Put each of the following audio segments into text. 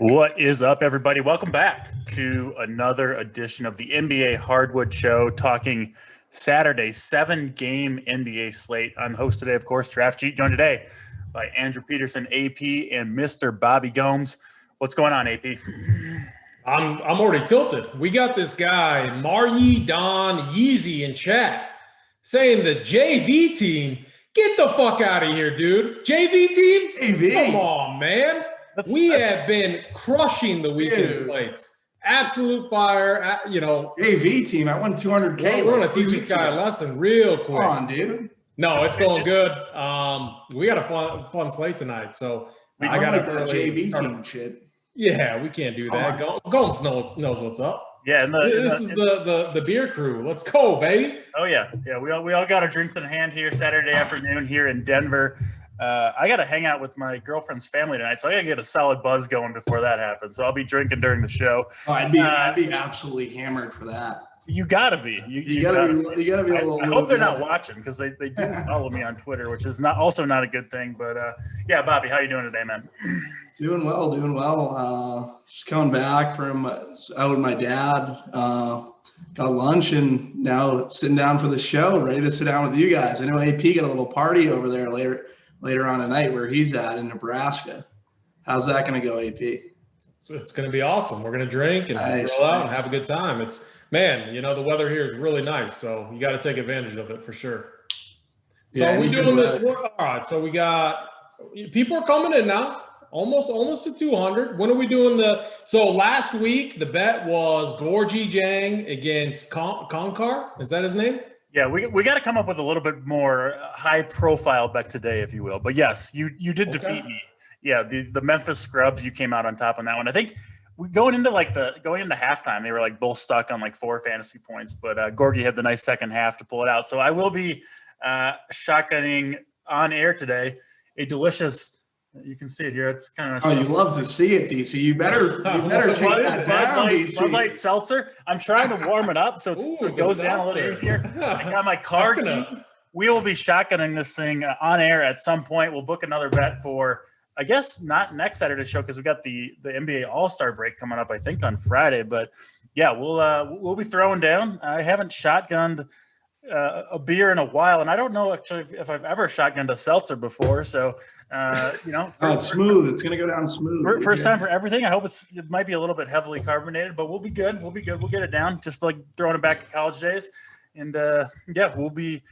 What is up, everybody? Welcome back to another edition of the NBA Hardwood Show, talking Saturday 7-game NBA slate. I'm host today, of course, Draftcheat, joined today by Andrew Peterson, AP, and Mr. BobbyGomes. What's going on, AP? I'm already tilted. We got this guy, Maryi Don Yeezy, in chat saying the JV team. Get the fuck out of here, dude. JV team? AV. Come on, man. We have been crushing the weekend slates. Absolute fire. AV team. I won 200K. We're going to teach this guy a lesson real quick. Come on, dude. No, it's going good. We got a fun slate tonight. So I got a JV team shit. Yeah, we can't do that. Gomes knows what's up. Yeah, this is the beer crew. Let's go, baby. Oh yeah. We all got our drinks in hand here Saturday afternoon here in Denver. I got to hang out with my girlfriend's family tonight, so I got to get a solid buzz going before that happens. So I'll be drinking during the show. Oh, I'd be absolutely hammered for that. You gotta be. You gotta be a little. I hope they're not watching because they do follow me on Twitter, which is also not a good thing. But yeah, Bobby, how you doing today, man? Doing well. Just coming back from out with my dad. Got lunch and now sitting down for the show, ready to sit down with you guys. I know AP got a little party over there later on tonight where he's at in Nebraska. How's that going to go, AP? So it's going to be awesome. We're going to drink and grill out and have a good time. The weather here is really nice, so you got to take advantage of it for sure. So yeah, we doing this work. All right, so we got people are coming in now. Almost to 200. When are we doing so last week the bet was Gorgie Jang against Konkar. Is that his name? Yeah, we got to come up with a little bit more high-profile bet today, if you will. But yes, you did defeat me. Yeah, the Memphis Scrubs, you came out on top on that one. I think going into halftime, they were like both stuck on like 4 fantasy points. But Gorgie had the nice second half to pull it out. So I will be shotgunning on air today a delicious. You can see it here. It's kind of. Oh, you love to see it, DC. You better take that down, DC. Bud Light Seltzer. I'm trying to warm it up so it goes down a little easier. I got my car key. We will be shotgunning this thing on air at some point. We'll book another bet for, I guess, not next Saturday's show because we got the NBA All-Star break coming up, I think, on Friday. But yeah, we'll be throwing down. I haven't shotgunned a beer in a while, and I don't know actually if I've ever shotgunned a seltzer before. So, it's smooth. It's gonna go down smooth. First time for everything. I hope it might be a little bit heavily carbonated, but we'll be good. We'll get it down. Just like throwing it back to college days, and we'll be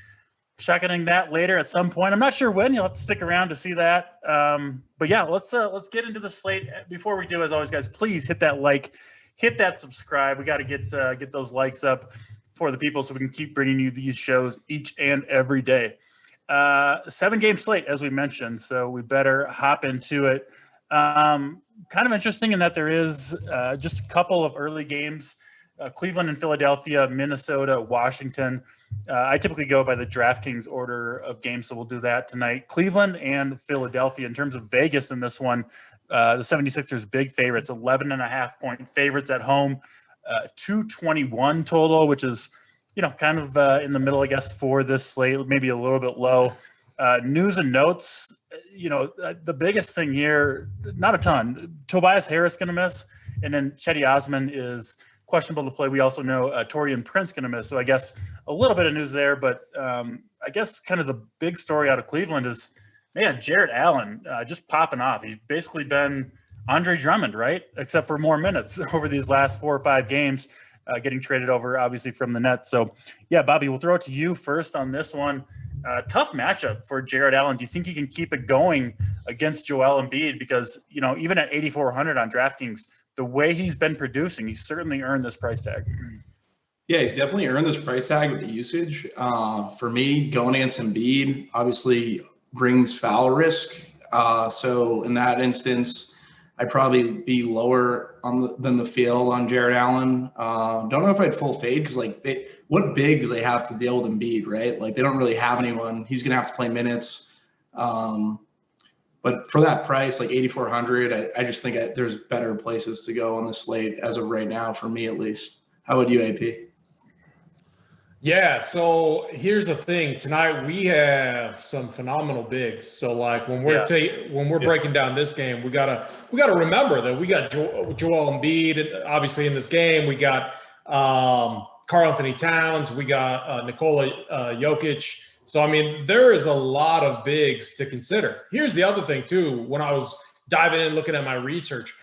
shotgunning that later at some point. I'm not sure when. You'll have to stick around to see that. But yeah, let's get into the slate. Before we do, as always, guys, please hit that like, hit that subscribe. We got to get those likes up for the people so we can keep bringing you these shows each and every day. 7-game slate, as we mentioned, so we better hop into it. Kind of interesting in that there is just a couple of early games, Cleveland and Philadelphia, Minnesota, Washington. I typically go by the DraftKings order of games, so we'll do that tonight. Cleveland and Philadelphia. In terms of Vegas in this one, the 76ers big favorites, 11.5-point favorites at home. 221 total, which is, kind of in the middle, I guess, for this slate, maybe a little bit low. News and notes, the biggest thing here, not a ton. Tobias Harris going to miss, and then Cedi Osman is questionable to play. We also know Taurean Prince going to miss, so I guess a little bit of news there. But I guess kind of the big story out of Cleveland is, man, Jarrett Allen just popping off. He's basically been Andre Drummond, right? Except for more minutes over these last 4 or 5 games, getting traded over, obviously, from the Nets. So, yeah, Bobby, we'll throw it to you first on this one. Tough matchup for Jarrett Allen. Do you think he can keep it going against Joel Embiid? Because, even at 8,400 on DraftKings, the way he's been producing, he's certainly earned this price tag. Yeah, he's definitely earned this price tag with the usage. For me, going against Embiid obviously brings foul risk. So in that instance, I'd probably be lower than the field on Jarrett Allen. Don't know if I'd full fade because, what big do they have to deal with Embiid, right? Like, they don't really have anyone. He's going to have to play minutes. But for that price, like 8,400, I just think there's better places to go on the slate as of right now, for me at least. How about you, AP? Yeah, so here's the thing. Tonight we have some phenomenal bigs. So like when we're breaking down this game, we gotta remember that we got Joel Embiid obviously in this game. We got Karl Anthony Towns. We got Nikola Jokic. So I mean, there is a lot of bigs to consider. Here's the other thing too. When I was diving in looking at my research,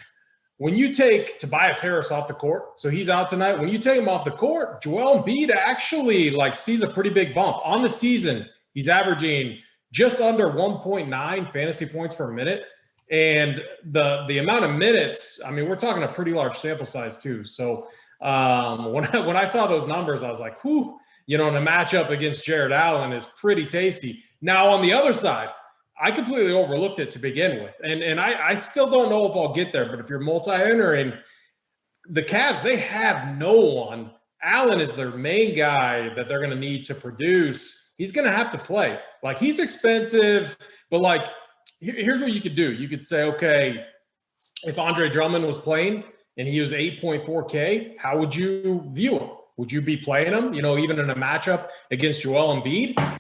when you take Tobias Harris off the court, so he's out tonight. When you take him off the court, Joel Embiid actually like sees a pretty big bump on the season. He's averaging just under 1.9 fantasy points per minute, and the amount of minutes. I mean, we're talking a pretty large sample size too. So when I saw those numbers, I was like, whew, you know, and a matchup against Jared Allen is pretty tasty. Now on the other side, I completely overlooked it to begin with. And I still don't know if I'll get there, but if you're multi-entering, the Cavs, they have no one. Allen is their main guy that they're going to need to produce. He's going to have to play. Like, he's expensive, but like, here's what you could do. You could say, okay, if Andre Drummond was playing and he was 8.4K, how would you view him? Would you be playing him, you know, even in a matchup against Joel Embiid?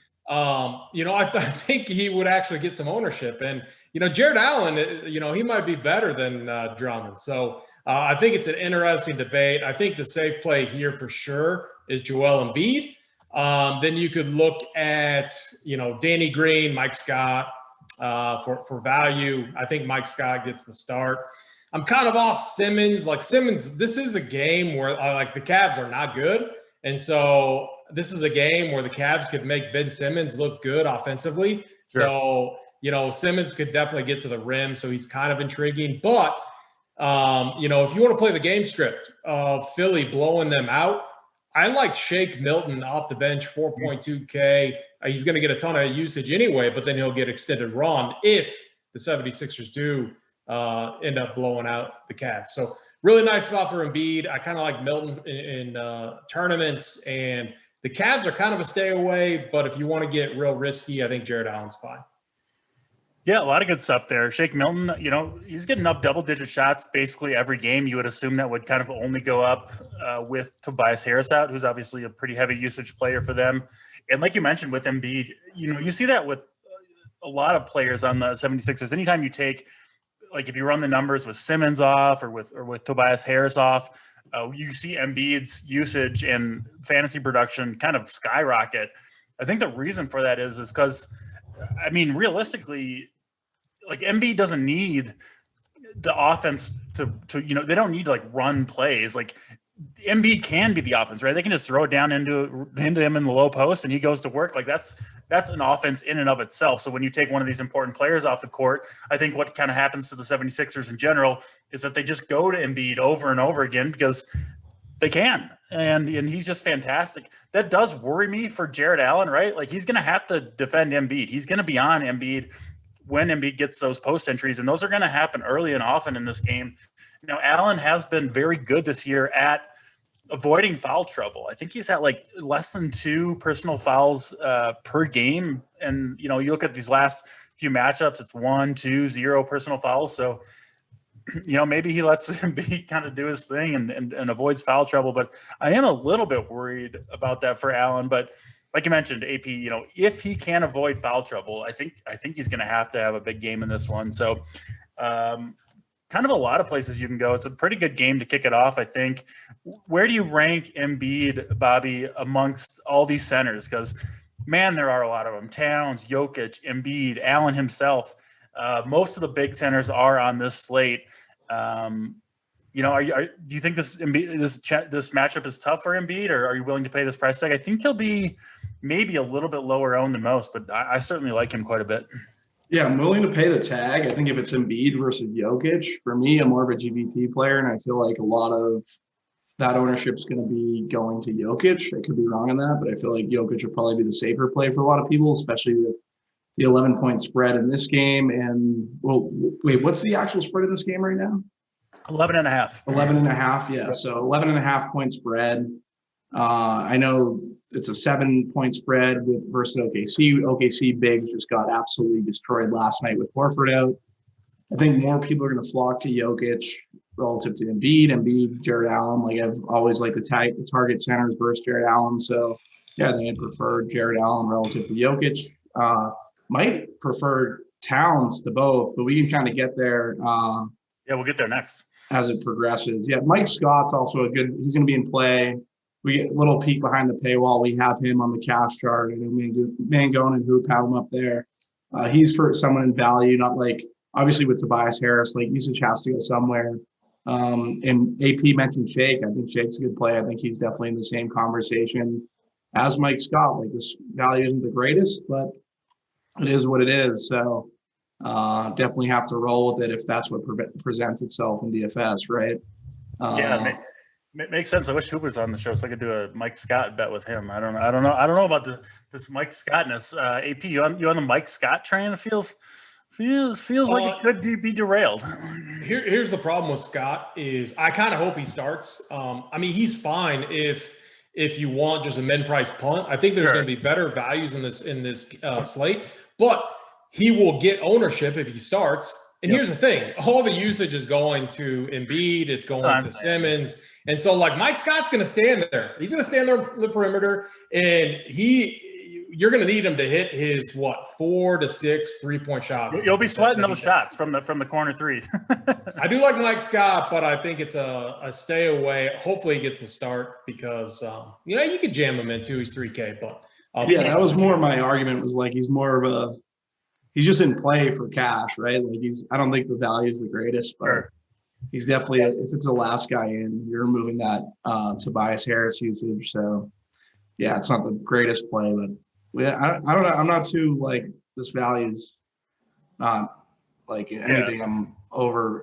You know, I think he would actually get some ownership. And, you know, Jared Allen, you know, he might be better than Drummond. So I think it's an interesting debate. I think the safe play here for sure is Joel Embiid. Then you could look at, you know, Danny Green, Mike Scott for value. I think Mike Scott gets the start. I'm kind of off Simmons. Like, Simmons, this is a game where like the Cavs are not good. And so this is a game where the Cavs could make Ben Simmons look good offensively. Sure. So, you know, Simmons could definitely get to the rim. So he's kind of intriguing. But, you know, if you want to play the game script of Philly blowing them out, I like Shake Milton off the bench, 4.2K. He's going to get a ton of usage anyway, but then he'll get extended run if the 76ers do end up blowing out the Cavs. So really nice spot for Embiid. I kind of like Milton in tournaments, and the Cavs are kind of a stay away, but if you want to get real risky, I think Jared Allen's fine. Yeah, a lot of good stuff there. Shake Milton, you know, he's getting up double-digit shots basically every game. You would assume that would kind of only go up with Tobias Harris out, who's obviously a pretty heavy usage player for them. And like you mentioned with Embiid, you know, you see that with a lot of players on the 76ers. Anytime you take, like if you run the numbers with Simmons off or with Tobias Harris off, you see Embiid's usage and fantasy production kind of skyrocket. I think the reason for that is because, I mean, realistically, like Embiid doesn't need the offense to you know, they don't need to like run plays. Like Embiid can be the offense, right? They can just throw it down into him in the low post and he goes to work. Like that's an offense in and of itself. So when you take one of these important players off the court, I think what kind of happens to the 76ers in general is that they just go to Embiid over and over again because they can. And he's just fantastic. That does worry me for Jared Allen, right? Like he's going to have to defend Embiid. He's going to be on Embiid when Embiid gets those post entries, and those are going to happen early and often in this game. You know, Allen has been very good this year at avoiding foul trouble. I think he's at like less than 2 personal fouls per game. And, you know, you look at these last few matchups, it's 1, 2, 0 personal fouls. So, you know, maybe he lets Embiid kind of do his thing and avoids foul trouble. But I am a little bit worried about that for Allen. But like you mentioned, AP, you know, if he can avoid foul trouble, I think he's going to have a big game in this one. So kind of a lot of places you can go. It's a pretty good game to kick it off, I think. Where do you rank Embiid, Bobby, amongst all these centers? Because, man, there are a lot of them. Towns, Jokic, Embiid, Allen himself. Most of the big centers are on this slate. You know, do you think this matchup is tough for Embiid, or are you willing to pay this price tag? I think he'll be maybe a little bit lower owned than most, but I certainly like him quite a bit. Yeah, I'm willing to pay the tag. I think if it's Embiid versus Jokic, for me, I'm more of a GVP player, and I feel like a lot of that ownership is going to be going to Jokic. I could be wrong on that, but I feel like Jokic will probably be the safer play for a lot of people, especially with the 11-point spread in this game. And, well, wait, what's the actual spread in this game right now? 11.5. 11.5, yeah. So 11.5-point spread. I know it's a 7-point spread versus OKC. OKC bigs just got absolutely destroyed last night with Horford out. I think more people are going to flock to Jokic relative to Embiid, Jared Allen. Like I've always liked the target centers versus Jared Allen. So Yeah, they preferred Jared Allen relative to Jokic. Might prefer Towns to both, but we can kind of get there. Yeah, we'll get there next as it progresses. Yeah, Mike Scott's also a good. He's going to be in play. We get a little peek behind the paywall. We have him on the cash chart, and Mangone and Hoop have him up there. He's for someone in value, not like obviously with Tobias Harris. Like usage has to go somewhere. And AP mentioned Shake. I think Shake's a good play. I think he's definitely in the same conversation as Mike Scott. Like this value isn't the greatest, but it is what it is. So definitely have to roll with it if that's what presents itself in DFS, right? Yeah, makes sense. I wish Hoop was on the show so I could do a Mike Scott bet with him. I don't know about this Mike Scottness. AP, you on the Mike Scott train? It feels like it could be derailed. Here's the problem with Scott is I kind of hope he starts. I mean, he's fine if you want just a min price punt. I think there's going to be better values in this slate, but he will get ownership if he starts. And here's the thing: all the usage is going to Embiid, it's going to Simmons, and so like Mike Scott's going to stand there. He's going to stand there on the perimeter, and you're going to need him to hit his 4 to 6 3-point shots. You'll be sweating those shots from the corner three. I do like Mike Scott, but I think it's a stay away. Hopefully he gets a start because you could jam him into he's 3K, but that was more my argument. Was like he's just in play for cash, right? Like I don't think the value is the greatest, but he's definitely if it's the last guy in, you're removing that Tobias Harris usage. So yeah, it's not the greatest play, but. Yeah, I don't know. I'm not too like this value's not like anything I'm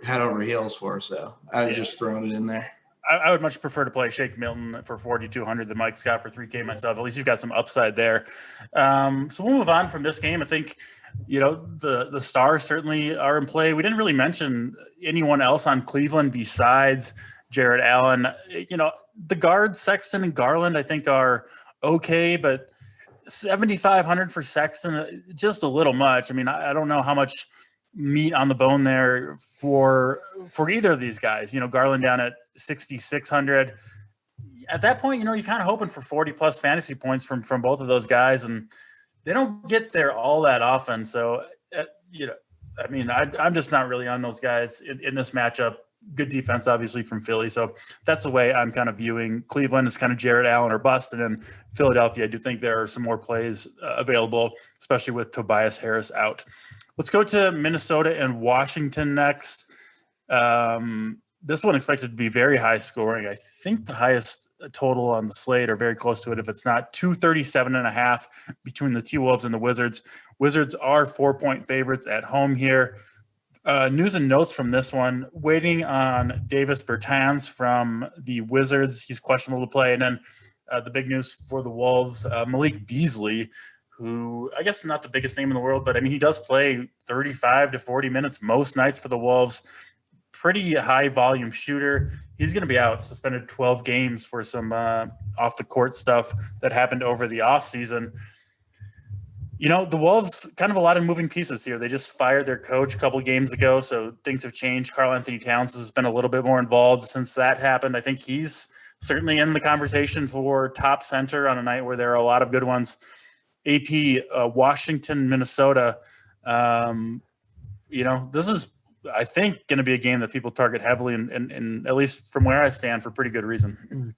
head over heels for. So I was just throwing it in there. I would much prefer to play Shake Milton for 4,200 than Mike Scott for 3K myself. At least you've got some upside there. So we'll move on from this game. I think the stars certainly are in play. We didn't really mention anyone else on Cleveland besides Jared Allen. The guards Sexton and Garland I think are okay, but 7,500 for Sexton, just a little much. I mean, I don't know how much meat on the bone there for either of these guys. Garland down at 6,600. At that point, you're kind of hoping for 40 plus fantasy points from both of those guys, and they don't get there all that often. So, I'm just not really on those guys in this matchup. Good defense, obviously, from Philly. So that's the way I'm kind of viewing Cleveland is kind of Jared Allen or bust. And then Philadelphia, I do think there are some more plays available, especially with Tobias Harris out. Let's go to Minnesota and Washington next. This one expected to be very high scoring. I think the highest total on the slate or very close to it. If it's not 237.5 between the T-Wolves and the Wizards. Wizards are 4-point favorites at home here. News and notes from this one, waiting on Davis Bertans from the Wizards. He's questionable to play. And then the big news for the Wolves, Malik Beasley, who I guess not the biggest name in the world, but I mean, he does play 35 to 40 minutes most nights for the Wolves. Pretty high volume shooter. He's going to be out, suspended 12 games for some off the court stuff that happened over the offseason. The Wolves, kind of a lot of moving pieces here. They just fired their coach a couple of games ago, so things have changed. Karl Anthony Towns has been a little bit more involved since that happened. I think he's certainly in the conversation for top center on a night where there are a lot of good ones. AP, Washington, Minnesota. This is, I think, going to be a game that people target heavily, and at least from where I stand, for pretty good reason.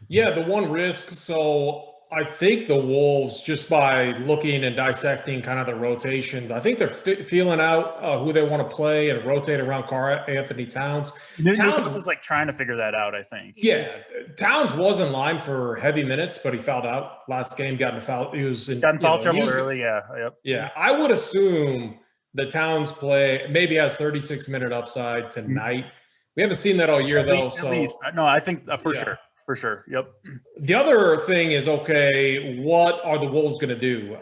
Yeah, the one risk, so I think the Wolves, just by looking and dissecting kind of the rotations, I think they're feeling out who they want to play and rotate around Karl Anthony Towns. Towns is like trying to figure that out, I think. Yeah, Towns was in line for heavy minutes, but he fouled out last game. Got in foul. He was in foul trouble early. Yeah, yep. Yeah, I would assume the Towns play maybe has 36-minute upside tonight. We haven't seen that all year though. At least. No, I think for sure. For sure. Yep. The other thing is, okay, what are the Wolves going to do?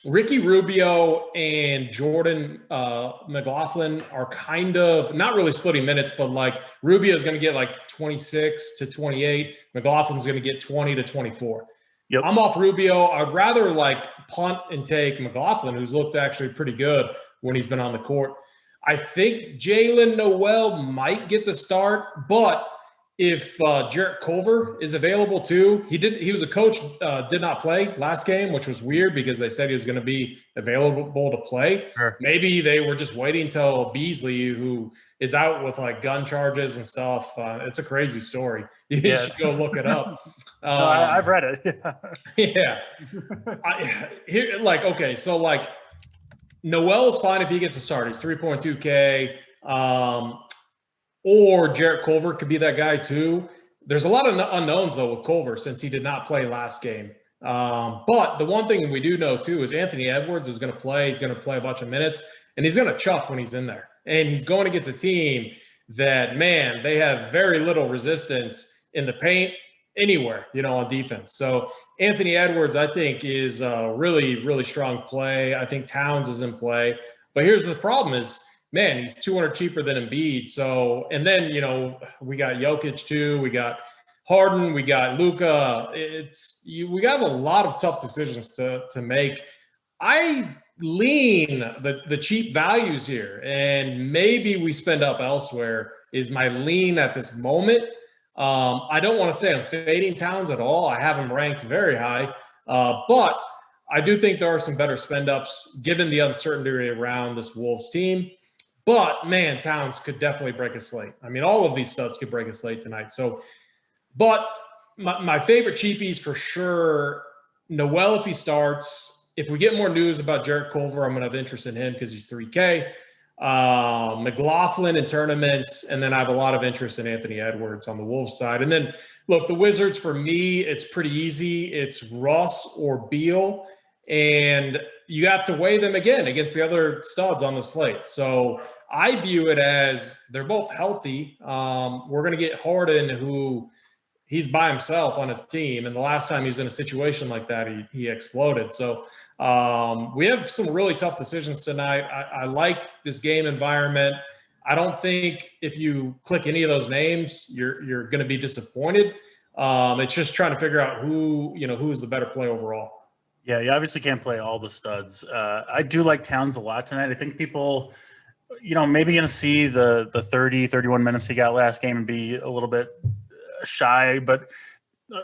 Ricky Rubio and Jordan McLaughlin are kind of not really splitting minutes, but like Rubio is going to get like 26 to 28. McLaughlin's going to get 20 to 24. Yep. I'm off Rubio. I'd rather like punt and take McLaughlin, who's looked actually pretty good when he's been on the court. I think Jalen Noel might get the start, but if Jarrett Culver is available too. He was a coach, did not play last game, which was weird because they said he was going to be available to play. Sure. Maybe they were just waiting till Beasley, who is out with like gun charges and stuff. It's a crazy story. You should go look it up. No, I've read it. Yeah. Noel's fine if he gets a start. He's 3.2K. Or Jarrett Culver could be that guy too. There's a lot of unknowns though with Culver since he did not play last game. But the one thing we do know too is Anthony Edwards is going to play. He's going to play a bunch of minutes, and he's going to chuck when he's in there. And he's going against a team that, man, they have very little resistance in the paint anywhere, on defense. So Anthony Edwards, I think, is a really, really strong play. I think Towns is in play. But here's the problem is, man, he's 200 cheaper than Embiid. So, and then, we got Jokic too. We got Harden. We got Luka. We got a lot of tough decisions to make. I lean the cheap values here, and maybe we spend up elsewhere is my lean at this moment. I don't want to say I'm fading Towns at all. I have him ranked very high, but I do think there are some better spend ups given the uncertainty around this Wolves team. But, man, Towns could definitely break a slate. I mean, all of these studs could break a slate tonight. So, but my favorite cheapies for sure, Noel if he starts. If we get more news about Jarrett Culver, I'm going to have interest in him because he's 3K. McLaughlin in tournaments, and then I have a lot of interest in Anthony Edwards on the Wolves side. And then, look, the Wizards, for me, it's pretty easy. It's Russ or Beal. And you have to weigh them again against the other studs on the slate. So I view it as they're both healthy. We're going to get Harden, who he's by himself on his team. And the last time he was in a situation like that, he exploded. So we have some really tough decisions tonight. I like this game environment. I don't think if you click any of those names, you're going to be disappointed. It's just trying to figure out who's the better play overall. Yeah, you obviously can't play all the studs. I do like Towns a lot tonight. I think people, maybe going to see the 30, 31 minutes he got last game and be a little bit shy. But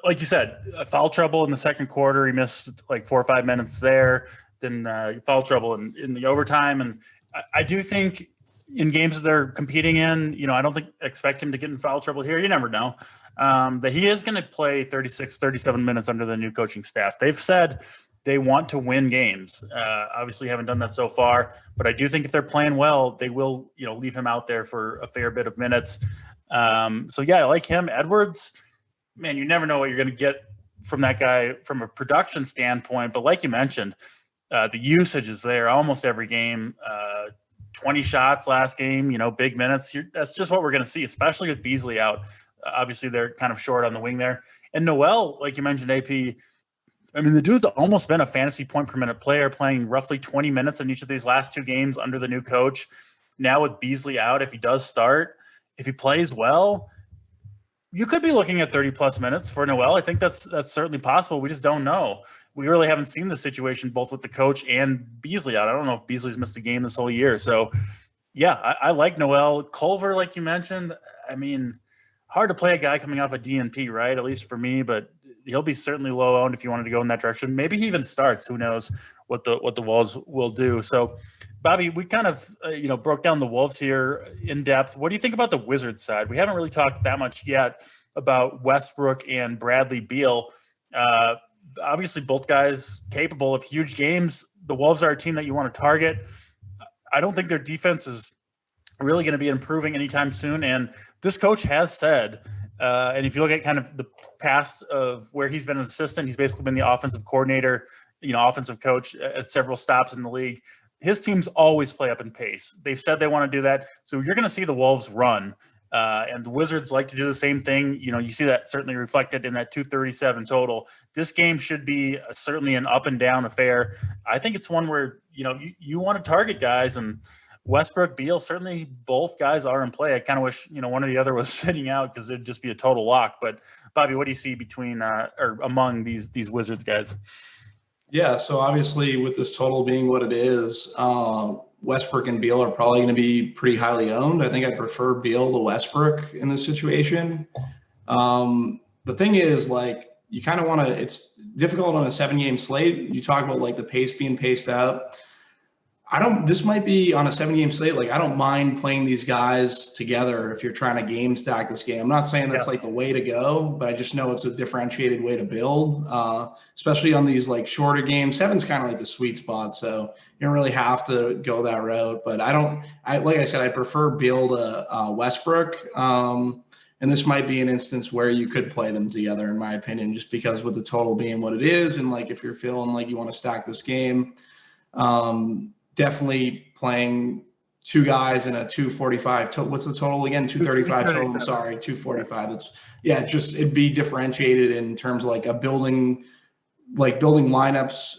like you said, foul trouble in the second quarter. He missed like 4 or 5 minutes there. Then foul trouble in the overtime. And I do think in games that they're competing in, I don't expect him to get in foul trouble here. You never know. That he is going to play 36, 37 minutes under the new coaching staff. They've said they want to win games. Obviously haven't done that so far, but I do think if they're playing well, they will, leave him out there for a fair bit of minutes. So yeah, I like him. Edwards, man, you never know what you're going to get from that guy from a production standpoint. But like you mentioned, the usage is there almost every game. 20 shots last game, big minutes. That's just what we're going to see, especially with Beasley out. Obviously, they're kind of short on the wing there. And Noel, like you mentioned, AP, I mean, the dude's almost been a fantasy point per minute player, playing roughly 20 minutes in each of these last 2 games under the new coach. Now with Beasley out, if he does start, if he plays well, you could be looking at 30-plus minutes for Noel. I think that's certainly possible. We just don't know. We really haven't seen the situation both with the coach and Beasley out. I don't know if Beasley's missed a game this whole year. So, yeah, I like Noel. Culver, like you mentioned, I mean, hard to play a guy coming off a DNP, right? At least for me, but he'll be certainly low owned if you wanted to go in that direction. Maybe he even starts. Who knows what the Wolves will do. So, Bobby, we kind of broke down the Wolves here in depth. What do you think about the Wizards side? We haven't really talked that much yet about Westbrook and Bradley Beal. Obviously, both guys capable of huge games. The Wolves are a team that you want to target. I don't think their defense is really going to be improving anytime soon. And this coach has said, and if you look at kind of the past of where he's been an assistant, he's basically been the offensive coordinator, offensive coach at several stops in the league. His teams always play up in pace. They've said they want to do that. So you're going to see the Wolves run. And the Wizards like to do the same thing. You see that certainly reflected in that 237 total. This game should be certainly an up and down affair. I think it's one where, you want to target guys, and Westbrook, Beal, certainly both guys are in play. I kind of wish, one or the other was sitting out because it'd just be a total lock. But Bobby, what do you see between or among these Wizards guys? Yeah. So obviously with this total being what it is, Westbrook and Beal are probably going to be pretty highly owned. I think I prefer Beal to Westbrook in this situation. The thing is, like, you kind of want to, it's difficult on a 7-game slate. You talk about like the pace being paced out. This might be on a 7-game slate. Like, I don't mind playing these guys together if you're trying to game stack this game. I'm not saying that's like the way to go, but I just know it's a differentiated way to build, especially on these like shorter games. 7's kind of like the sweet spot. So you don't really have to go that route, but like I said, I prefer Beal to Westbrook. And this might be an instance where you could play them together, in my opinion, just because with the total being what it is. And like, if you're feeling like you want to stack this game, definitely playing 2 guys in a 245. What's the total again? 235 total. Sorry, 245. It'd be differentiated in terms of like building lineups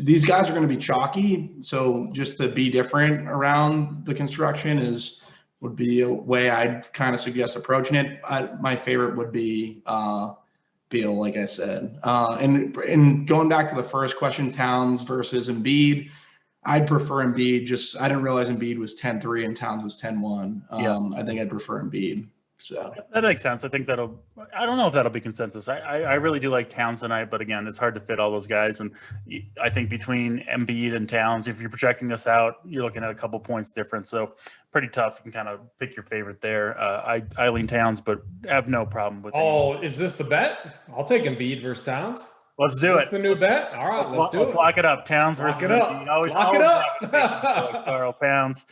these guys are going to be chalky. So just to be different around the construction would be a way I'd kind of suggest approaching it. My favorite would be Beal, like I said. And going back to the first question, Towns versus Embiid, I'd prefer Embiid. I didn't realize Embiid was 10-3 and Towns was 10-1. I think I'd prefer Embiid. So that makes sense. I think I don't know if that'll be consensus. I really do like Towns tonight, but again, it's hard to fit all those guys. And I think between Embiid and Towns, if you're projecting this out, you're looking at a couple points difference. So pretty tough. You can kind of pick your favorite there. I lean Towns, but have no problem with it. Is this the bet? I'll take Embiid versus Towns. Let's do it. The new bet. All right, let's do it. Let's lock it up. Towns versus Embiid. Lock it up. Carl Towns.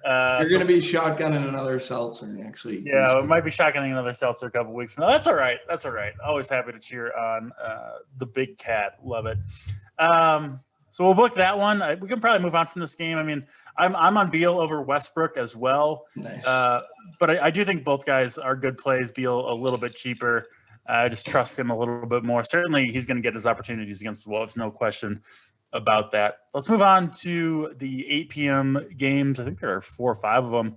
You're going to be shotgunning another seltzer next week. Yeah, we might be shotgunning another seltzer a couple weeks from now. That's all right. Always happy to cheer on the big cat. Love it. So we'll book that one. We can probably move on from this game. I mean, I'm on Beal over Westbrook as well. Nice. But I do think both guys are good plays. Beal a little bit cheaper. I just trust him a little bit more. Certainly, he's going to get his opportunities against the Wolves. No question about that. Let's move on to the 8 p.m. games. I think there are 4 or 5 of them.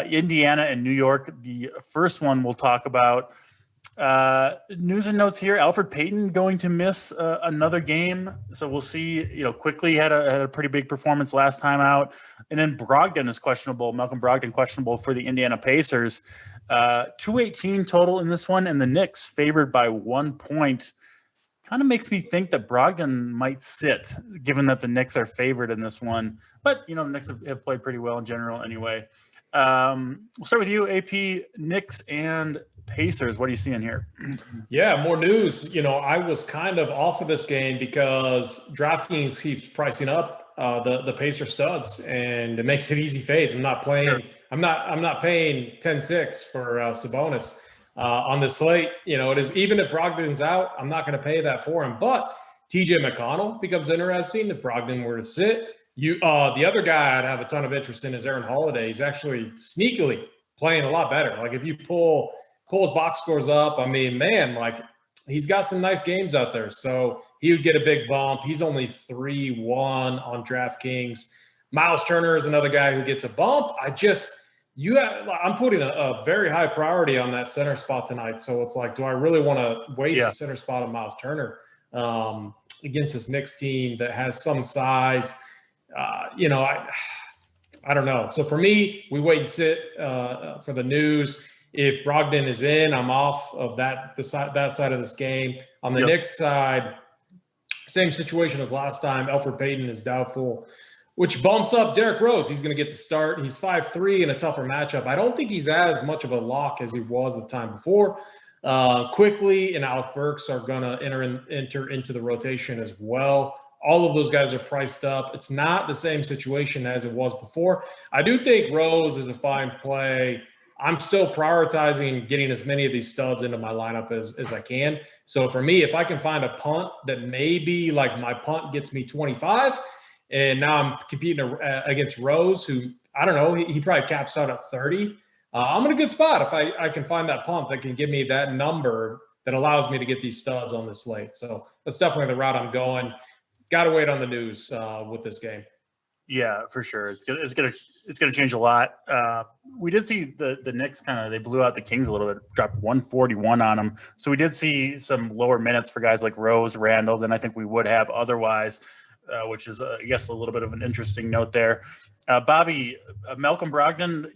Indiana and New York. The first one we'll talk about. News and notes here. Elfrid Payton going to miss another game. So we'll see. Quickly had a pretty big performance last time out. And then Brogdon is questionable. Malcolm Brogdon questionable for the Indiana Pacers. 218 total in this one. And the Knicks favored by 1 point. Kind of makes me think that Brogdon might sit, given that the Knicks are favored in this one. But, the Knicks have played pretty well in general anyway. We'll start with you, AP, Knicks and Pacers. What are you seeing here? Yeah, more news. I was kind of off of this game because DraftKings keeps pricing up the Pacer studs, and it makes it easy fades. I'm not playing. Sure. I'm not paying 10-6 for Sabonis. On the slate, it is, even if Brogdon's out, I'm not going to pay that for him. But TJ McConnell becomes interesting if Brogdon were to sit. The other guy I'd have a ton of interest in is Aaron Holiday. He's actually sneakily playing a lot better. Like, if you pull his box scores up, I mean, man, like, he's got some nice games out there. So he would get a big bump. He's only 3-1 on DraftKings. Miles Turner is another guy who gets a bump. I'm putting a very high priority on that center spot tonight. So it's like, do I really want to waste a center spot on Miles Turner against this Knicks team that has some size? I don't know. So for me, we wait and sit for the news. If Brogdon is in, I'm off of that side of this game. On the Knicks side, same situation as last time. Elfrid Payton is doubtful, which bumps up Derrick Rose. He's going to get the start. He's 5'3" in a tougher matchup. I don't think he's as much of a lock as he was the time before. Quickly and Alec Burks are going to enter into the rotation as well. All of those guys are priced up. It's not the same situation as it was before. I do think Rose is a fine play. I'm still prioritizing getting as many of these studs into my lineup as I can. So for me, if I can find a punt that maybe, like, my punt gets me 25, and now I'm competing against Rose, who, I don't know, he probably caps out at 30. I'm in a good spot if I can find that pump that can give me that number that allows me to get these studs on this slate. So that's definitely the route I'm going. Got to wait on the news with this game. Yeah, for sure. It's gonna change a lot. We did see the Knicks they blew out the Kings a little bit, dropped 141 on them. So we did see some lower minutes for guys like Rose, Randall than I think we would have otherwise. Which is, I guess, a little bit of an interesting note there. Bobby, Malcolm Brogdon,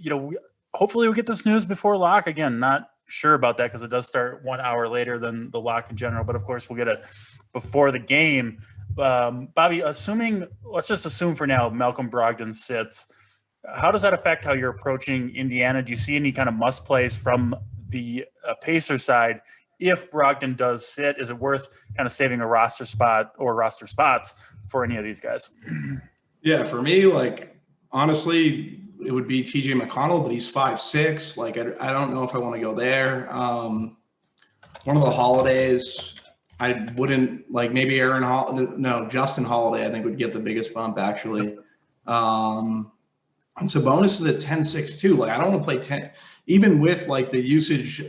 hopefully we get this news before lock. Again, not sure about that because it does start 1 hour later than the lock in general. But of course, we'll get it before the game. Bobby, let's just assume for now Malcolm Brogdon sits. How does that affect how you're approaching Indiana? Do you see any kind of must plays from the Pacers side if Brogdon does sit? Is it worth kind of saving a roster spot or roster spots for any of these guys? Yeah, for me, like, honestly, it would be TJ McConnell, but he's 5'6". Like, I don't know if I want to go there. One of the Holidays, I wouldn't, like, maybe Justin Holiday, I think, would get the biggest bump, actually. And Sabonis is at 10-6 too. Like, I don't want to play 10, even with like the usage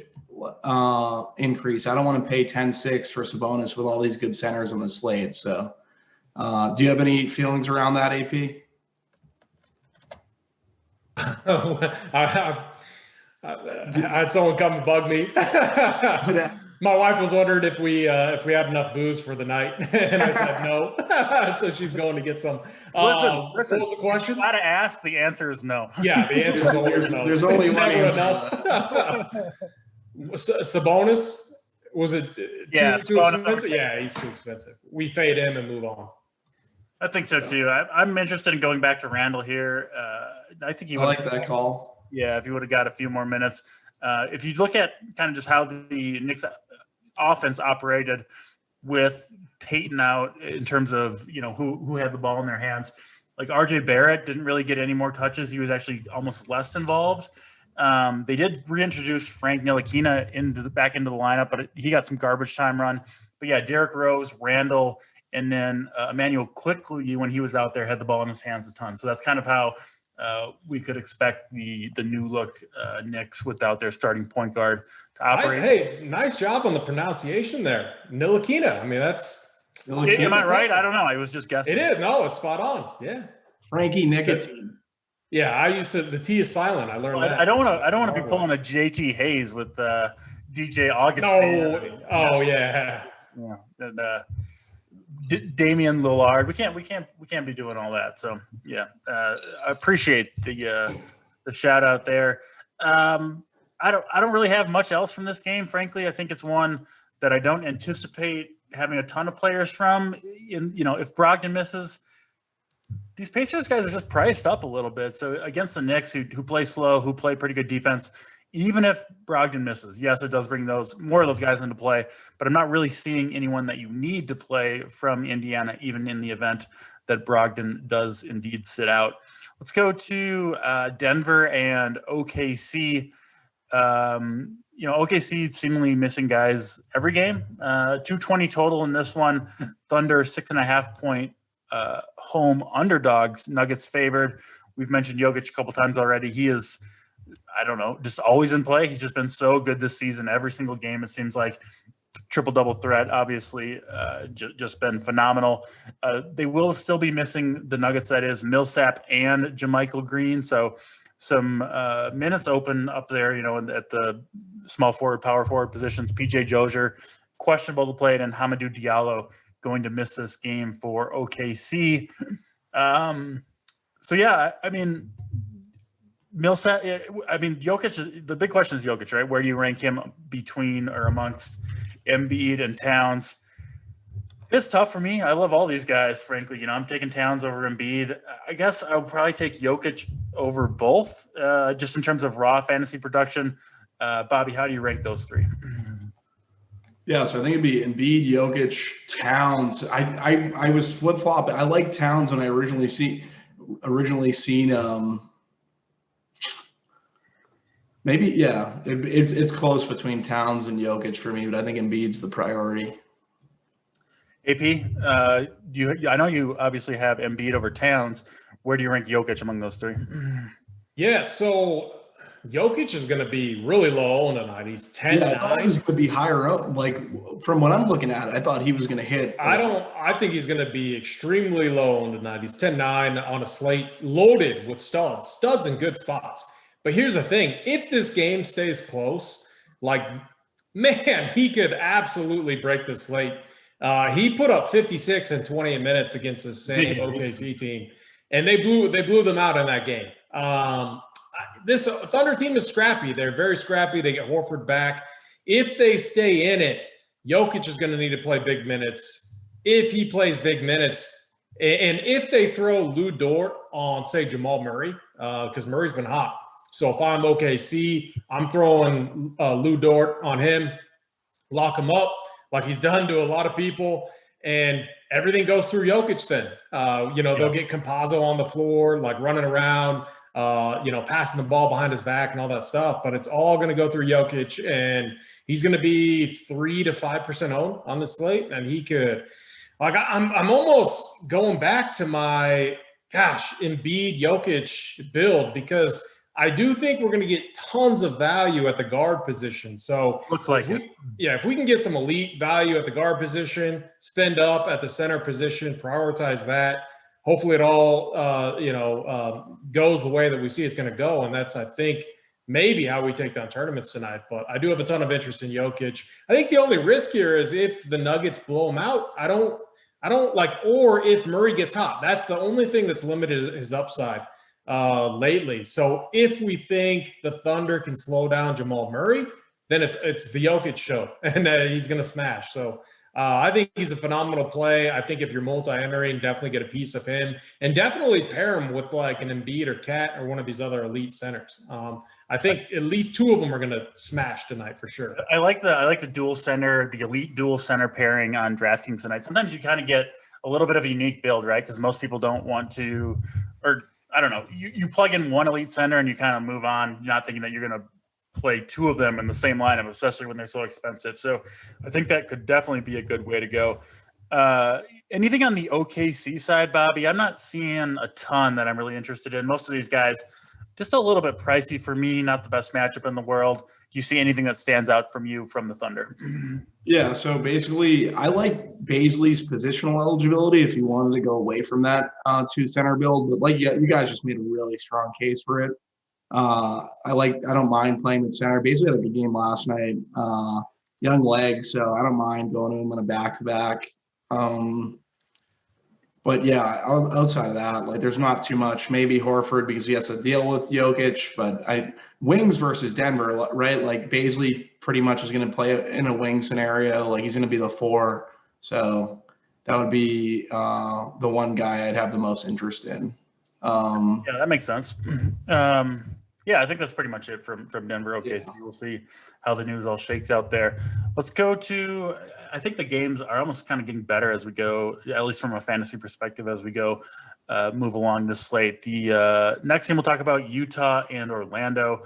increase. I don't want to pay 10-6 for Sabonis with all these good centers on the slate. So, do you have any feelings around that, AP? I had someone come and bug me. My wife was wondering if we had enough booze for the night, and I said no. So she's going to get some. Listen. What was the question? You gotta ask. The answer is no. Yeah, the answer is always no. There's only one answer. Sabonis, was it too expensive? Yeah, he's too expensive. We fade him and move on. I think so too. I'm interested in going back to Randall here. I think I like that call. Yeah, if he would have got a few more minutes. If you look at kind of just how the Knicks offense operated with Peyton out in terms of, who had the ball in their hands, like RJ Barrett didn't really get any more touches. He was actually almost less involved. They did reintroduce Frank Ntilikina back into the lineup, but he got some garbage time run. But yeah, Derrick Rose, Randall, and then Emmanuel Quickly, when he was out there, had the ball in his hands a ton. So that's kind of how we could expect the new look Knicks without their starting point guard to operate. Hey, nice job on the pronunciation there. Ntilikina. I mean, that's. Am I right? I don't know. I was just guessing. It is. No, it's spot on. Yeah. Frankie Nicotine. Yeah, I used to. The T is silent. I learned that. I don't want to be pulling a JT Hayes with DJ Augustine. No. Oh yeah. Yeah. And, Damian Lillard. We can't be doing all that. So yeah, I appreciate the shout out there. I don't really have much else from this game, frankly. I think it's one that I don't anticipate having a ton of players from. If Brogdon misses, these Pacers guys are just priced up a little bit. So against the Knicks, who play slow, who play pretty good defense, even if Brogdon misses, yes, it does bring more of those guys into play, but I'm not really seeing anyone that you need to play from Indiana, even in the event that Brogdon does indeed sit out. Let's go to Denver and OKC. OKC seemingly missing guys every game. 220 total in this one. Thunder 6.5-point home underdogs. Nuggets favored. We've mentioned Jokic a couple times already. He is, I don't know, just always in play. He's just been so good this season. Every single game, it seems like. Triple-double threat, obviously, just been phenomenal. They will still be missing the Nuggets, that is, Millsap and JaMychal Green. So some minutes open up there, at the small forward, power forward positions. PJ Dozier, questionable to play, and Hamidou Diallo going to miss this game for OKC. So, yeah, I mean – Millsap, Jokic, the big question is Jokic, right? Where do you rank him between or amongst Embiid and Towns? It's tough for me. I love all these guys, frankly. I'm taking Towns over Embiid. I guess I would probably take Jokic over both, just in terms of raw fantasy production. Bobby, how do you rank those three? Yeah, so I think it'd be Embiid, Jokic, Towns. I was flip-flopping. I like Towns when I originally seen maybe, yeah, it's close between Towns and Jokic for me, but I think Embiid's the priority. AP, I know you obviously have Embiid over Towns. Where do you rank Jokic among those three? Yeah, so Jokic is going to be really low tonight. He's 10-9. I thought he was going to be higher up. Like, from what I'm looking at, I thought he was going to hit. I think he's going to be extremely low on tonight. He's 10-9 on a slate loaded with studs in good spots. But here's the thing. If this game stays close, he could absolutely break the slate. He put up 56 in 28 minutes against the same OKC team, and they blew them out in that game. this Thunder team is scrappy. They're very scrappy. They get Horford back. If they stay in it, Jokic is going to need to play big minutes. If he plays big minutes, and if they throw Lou Dort on, say, Jamal Murray, because Murray's been hot. So if I'm OKC, I'm throwing Lou Dort on him, lock him up like he's done to a lot of people, and everything goes through Jokic then. They'll get Campazzo on the floor, like running around, passing the ball behind his back and all that stuff. But it's all going to go through Jokic, and he's going to be 3 to 5% owned on the slate. And he could, I'm almost going back to my, Embiid Jokic build, because I do think we're going to get tons of value at the guard position. So looks like if we can get some elite value at the guard position, spend up at the center position, prioritize that. Hopefully it all, goes the way that we see it's going to go. And that's, I think, maybe how we take down tournaments tonight. But I do have a ton of interest in Jokic. I think the only risk here is if the Nuggets blow him out, I don't or if Murray gets hot. That's the only thing that's limited his upside lately. So if we think the Thunder can slow down Jamal Murray, then it's the Jokic show, and he's going to smash. So I think he's a phenomenal play. I think if you're multi-entering, definitely get a piece of him, and definitely pair him with like an Embiid or Cat or one of these other elite centers. I think at least 2 of them are going to smash tonight for sure. I like the dual center, the elite dual center pairing on DraftKings tonight. Sometimes you kind of get a little bit of a unique build, right? Because most people don't want to, or I don't know, you plug in one elite center and you kind of move on, not thinking that you're going to play 2 of them in the same lineup, especially when they're so expensive. So I think that could definitely be a good way to go. Anything on the OKC side, Bobby? I'm not seeing a ton that I'm really interested in. Most of these guys, just a little bit pricey for me, not the best matchup in the world. Do you see anything that stands out from the Thunder? Yeah, so basically I like Baisley's positional eligibility if you wanted to go away from that 2 center build. But you guys just made a really strong case for it. I don't mind playing with center. Basically had a good game last night. Young leg, so I don't mind going to him in a back-to-back. But yeah, outside of that, there's not too much. Maybe Horford because he has to deal with Jokic, but wings versus Denver, right? Baisley pretty much is going to play in a wing scenario. He's going to be the 4. So that would be the one guy I'd have the most interest in. Yeah, that makes sense. Yeah, I think that's pretty much it from Denver. Okay, yeah. So we'll see how the news all shakes out there. Let's go to, I think the games are almost kind of getting better as we go, at least from a fantasy perspective, as we go move along this slate. The next game we'll talk about, Utah and Orlando.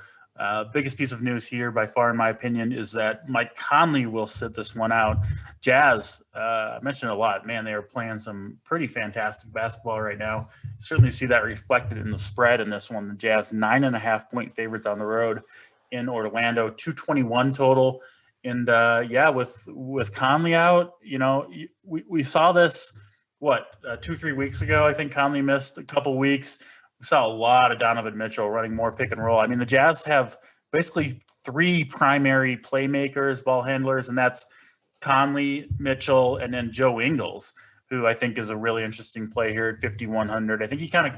Biggest piece of news here by far, in my opinion, is that Mike Conley will sit this one out. Jazz, I mentioned it a lot. Man, they are playing some pretty fantastic basketball right now. Certainly see that reflected in the spread in this one. The Jazz 9.5-point favorites on the road in Orlando, 221 total. And with Conley out, we saw this, 2-3 weeks ago. I think Conley missed a couple weeks. We saw a lot of Donovan Mitchell running more pick and roll. I mean, the Jazz have basically 3 primary playmakers, ball handlers, and that's Conley, Mitchell, and then Joe Ingles, who I think is a really interesting play here at 5,100. I think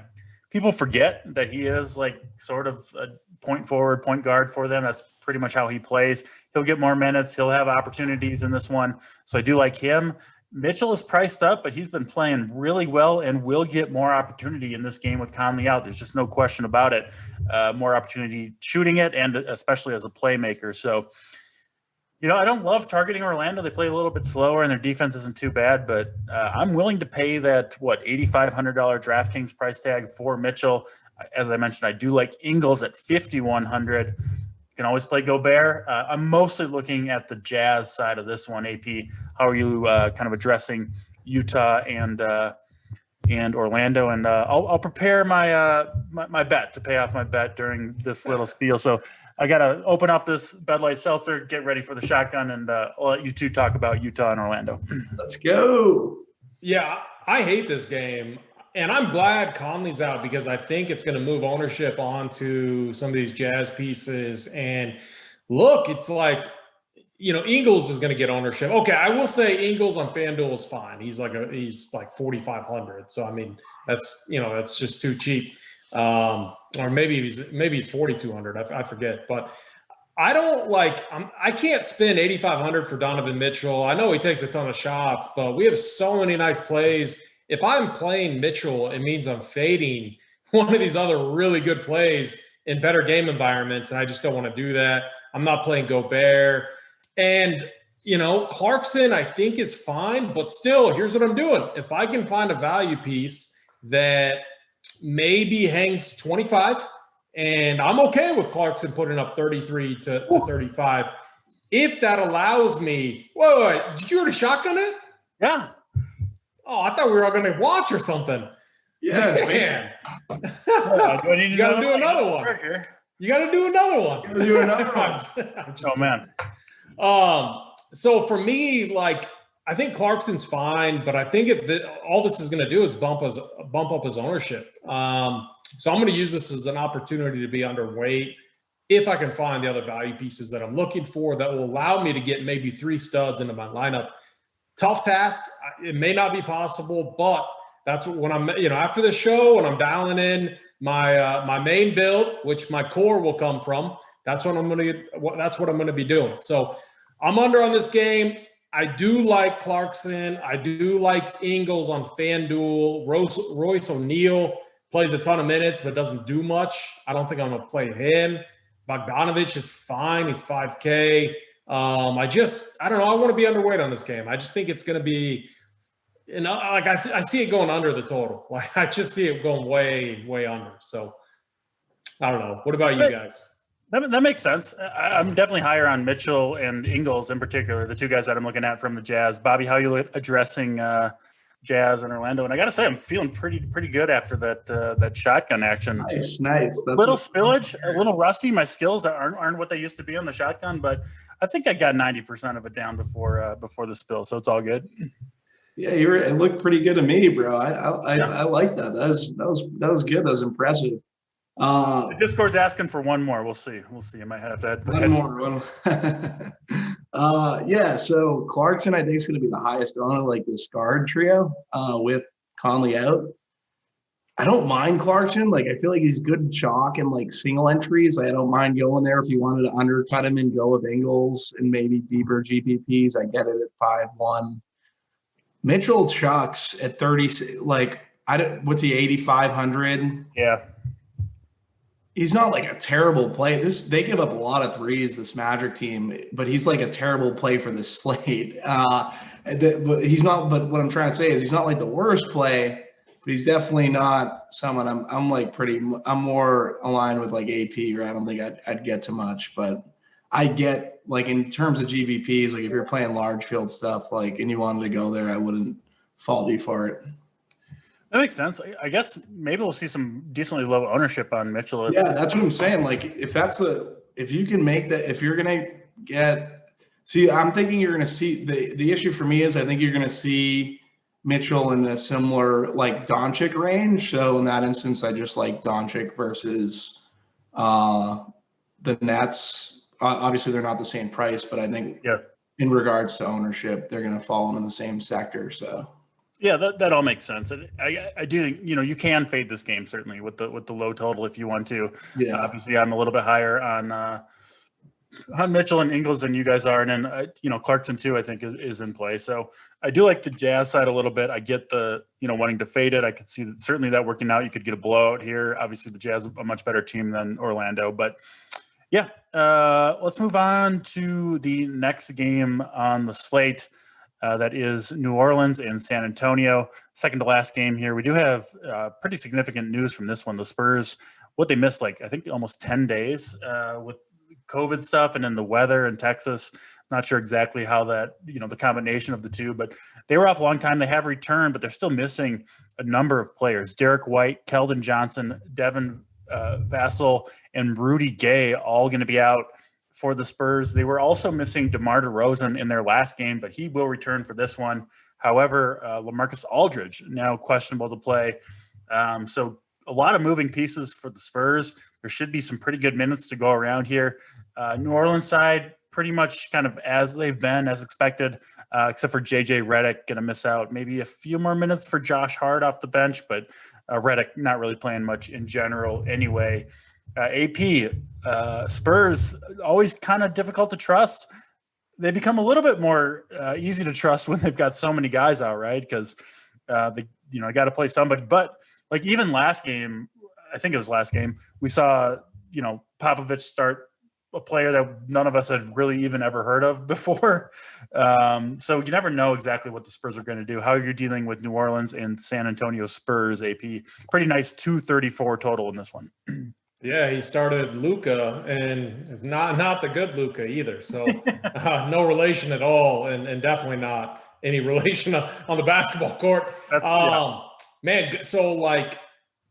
people forget that he is sort of a point forward, point guard for them. That's pretty much how he plays. He'll get more minutes. He'll have opportunities in this one. So I do like him. Mitchell is priced up, but he's been playing really well and will get more opportunity in this game with Conley out. There's just no question about it. More opportunity shooting it, and especially as a playmaker. So, I don't love targeting Orlando. They play a little bit slower and their defense isn't too bad, but I'm willing to pay that, $8,500 DraftKings price tag for Mitchell. As I mentioned, I do like Ingles at 5,100. Can always play Gobert. I'm mostly looking at the Jazz side of this one. AP, how are you kind of addressing Utah and Orlando? And I'll prepare my bet to pay off my bet during this little spiel. So I got to open up this Bud Light Seltzer, get ready for the shotgun, and I'll let you two talk about Utah and Orlando. Let's go. Yeah, I hate this game. And I'm glad Conley's out because I think it's going to move ownership onto some of these Jazz pieces. And look, it's Ingles is going to get ownership. Okay, I will say Ingles on FanDuel is fine. He's like 4,500. So I mean, that's just too cheap. Or maybe he's 4,200. I forget, but I don't I can't spend 8,500 for Donovan Mitchell. I know he takes a ton of shots, but we have so many nice plays. If I'm playing Mitchell, it means I'm fading one of these other really good plays in better game environments, and I just don't want to do that. I'm not playing Gobert. And, Clarkson I think is fine, but still, here's what I'm doing. If I can find a value piece that maybe hangs 25, and I'm okay with Clarkson putting up 33 to 35. If that allows me, wait, did you already shotgun it? Yeah. Oh, I thought we were all going to watch or something. Yeah, man. You got to do another one. You got to do another one. You gotta do another one. Oh man. So for me, I think Clarkson's fine, but I think all this is going to do is bump up his ownership. So I'm going to use this as an opportunity to be underweight if I can find the other value pieces that I'm looking for that will allow me to get maybe 3 studs into my lineup. Tough task. It may not be possible, but that's when I'm, after the show, when I'm dialing in my main build, which my core will come from, that's what I'm going to be doing. So I'm under on this game. I do like Clarkson. I do like Ingles on FanDuel. Royce O'Neal plays a ton of minutes, but doesn't do much. I don't think I'm going to play him. Bogdanovich is fine. He's 5K. I don't know. I want to be underweight on this game. I just think it's going to be, I see it going under the total. I just see it going way, way under. So I don't know. What about you guys? That makes sense. I'm definitely higher on Mitchell and Ingles in particular, the two guys that I'm looking at from the Jazz. Bobby, how are you addressing Jazz and Orlando? And I got to say, I'm feeling pretty good after that shotgun action. Nice. Little spillage, a little rusty. My skills aren't what they used to be on the shotgun, but I think I got 90% of it down before the spill, so it's all good. Yeah, it looked pretty good to me, bro. I like that. That was good. That was impressive. The Discord's asking for one more. We'll see. I might have that. One more. Yeah. So Clarkson, I think, is going to be the highest on this guard trio with Conley out. I don't mind Clarkson. I feel like he's good in chalk and single entries. I don't mind going there if you wanted to undercut him and go with Ingles and maybe deeper GPPs. I get it at 5-1. Mitchell chucks at 30. What's he, 8,500? Yeah. He's not a terrible play. They give up a lot of threes, this Magic team, but he's a terrible play for this slate. But he's not. But what I'm trying to say is he's not the worst play, but he's definitely not someone I'm more aligned with AP. Right? I don't think I'd get to much, but I get in terms of GBPs, if you're playing large field stuff, and you wanted to go there, I wouldn't fault you for it. That makes sense. I guess maybe we'll see some decently low ownership on Mitchell. Yeah, that's what I'm saying. If you can make that, if you're going to I'm thinking you're going to see the issue for me is I think you're going to see Mitchell in a similar Doncic range. So in that instance, I just like Doncic versus the Nets. Obviously, they're not the same price, but I think in regards to ownership, they're going to fall in the same sector. So. Yeah, that all makes sense. I do think you can fade this game certainly with the low total if you want to. Yeah. Obviously, I'm a little bit higher on Mitchell and Ingles than you guys are, and then Clarkson too. I think is in play. So I do like the Jazz side a little bit. I get the wanting to fade it. I could see certainly that working out. You could get a blowout here. Obviously, the Jazz are a much better team than Orlando, but yeah. Let's move on to the next game on the slate. That is New Orleans and San Antonio. Second to last game here. We do have pretty significant news from this one. The Spurs, what they missed, I think almost 10 days with COVID stuff and then the weather in Texas. Not sure exactly how that, the combination of the two, but they were off a long time. They have returned, but they're still missing a number of players. Derek White, Keldon Johnson, Devin Vassell, and Rudy Gay all going to be out for the Spurs. They were also missing DeMar DeRozan in their last game, but he will return for this one. However, LaMarcus Aldridge now questionable to play. So a lot of moving pieces for the Spurs. There should be some pretty good minutes to go around here. New Orleans side, pretty much kind of as they've been, as expected, except for JJ Redick going to miss out maybe a few more minutes for Josh Hart off the bench, but Redick not really playing much in general anyway. AP, Spurs, always kind of difficult to trust. They become a little bit more easy to trust when they've got so many guys out, right? Because they got to play somebody. But like even last game, I think it was last game, we saw Popovich start a player that none of us had really even ever heard of before. So you never know exactly what the Spurs are going to do. How you're dealing with New Orleans and San Antonio Spurs. AP, pretty nice 234 total in this one. Yeah, he started Luka, and not the good Luka either. So no relation at all, and definitely not any relation on the basketball court. Man, so like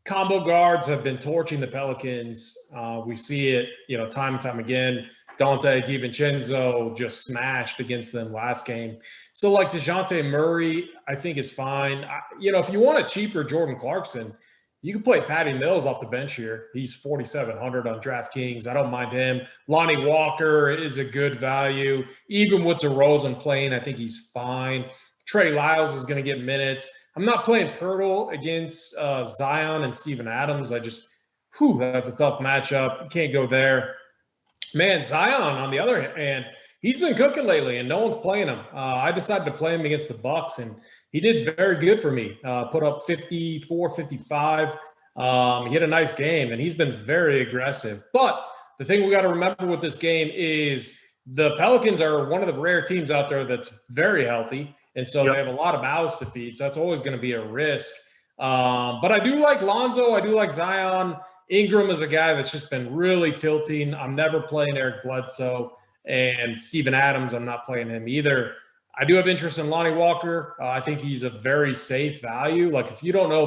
combo guards have been torching the Pelicans. We see it, time and time again. Dante DiVincenzo just smashed against them last game. So like DeJounte Murray, I think is fine. If you want a cheaper Jordan Clarkson, you can play Patty Mills off the bench here. He's 4,700 on DraftKings. I don't mind him. Lonnie Walker is a good value. Even with DeRozan playing, I think he's fine. Trey Lyles is going to get minutes. I'm not playing Pirtle against Zion and Steven Adams. That's a tough matchup. You can't go there. Man, Zion, on the other hand, he's been cooking lately, and no one's playing him. I decided to play him against the Bucks, and he did very good for me. Put up 54, 55. He had a nice game, and he's been very aggressive. But the thing we got to remember with this game is the Pelicans are one of the rare teams out there that's very healthy, and so they have a lot of mouths to feed. So that's always going to be a risk. But I do like Lonzo. I do like Zion. Ingram is a guy that's just been really tilting. I'm never playing Eric Bledsoe. And Steven Adams, I'm not playing him either. I do have interest in Lonnie Walker. I think he's a very safe value. Like if you don't know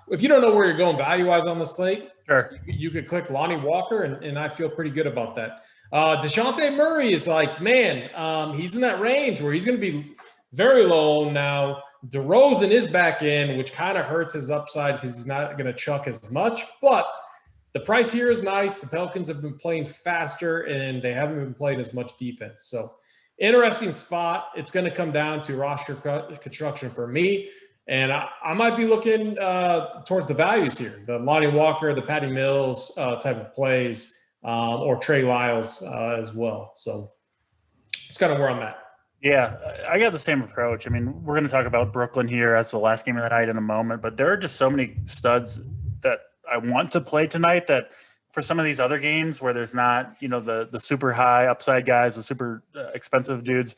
where you're going value-wise on the slate, sure, you could click Lonnie Walker, and I feel pretty good about that. DeJounte Murray is like, man, he's in that range where he's going to be very low now. DeRozan is back in, which kind of hurts his upside because he's not going to chuck as much. But the price here is nice. The Pelicans have been playing faster, and they haven't been playing as much defense. So interesting spot. It's going to come down to roster construction for me. And I might be looking towards the values here, the Lonnie Walker, the Patty Mills type of plays, or Trey Lyles as well. So it's kind of where I'm at. Yeah, I got the same approach. I mean, we're going to talk about Brooklyn here as the last game of the night in a moment, but there are just so many studs that I want to play tonight that for some of these other games where there's not, the super high upside guys, the super expensive dudes,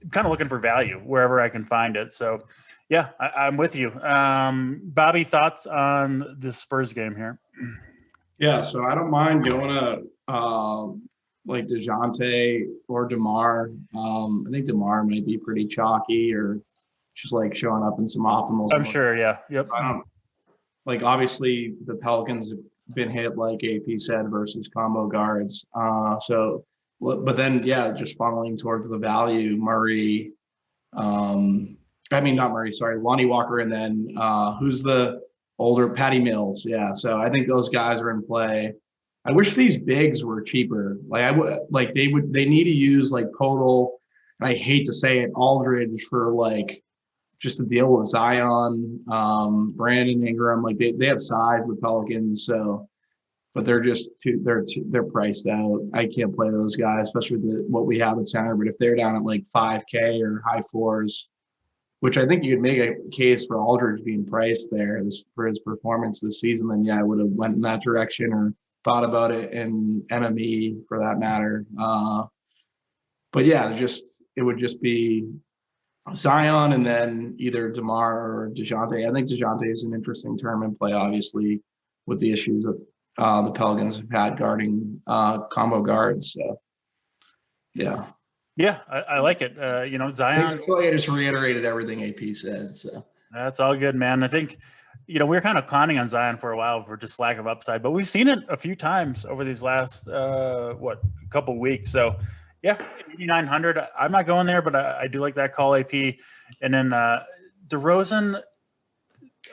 I'm kind of looking for value wherever I can find it. So, yeah, I'm with you. Bobby, thoughts on this Spurs game here? Yeah, so I don't mind going to like DeJounte or DeMar. I think DeMar might be pretty chalky or just like showing up in some optimals. I'm sure, yeah. Yep. Obviously the Pelicans have been hit, like AP said, versus combo guards. But then, just funneling towards the value, Murray. Not Murray, sorry, Lonnie Walker, and then who's the older Patty Mills? Yeah, so I think those guys are in play. I wish these bigs were cheaper. They need to use like Podol, and I hate to say it, Aldridge for like just to deal with Zion, Brandon Ingram. Like they have size, the Pelicans, so but they're just they're priced out. I can't play those guys, especially with what we have at center. But if they're down at like 5K or high fours, which I think you could make a case for Aldridge being priced there for his performance this season, then I would have went in that direction or thought about it in MME for that matter. But it would just be Zion and then either DeMar or DeJounte. I think DeJounte is an interesting tournament play, obviously, with the issues that the Pelicans have had guarding combo guards. So, yeah. Yeah, I like it. Zion. I feel like I just reiterated everything AP said. So that's all good, man. I think, we were kind of clowning on Zion for a while for just lack of upside, but we've seen it a few times over these last, couple weeks. So, yeah, 8,900. I'm not going there, but I do like that call, AP. And then DeRozan,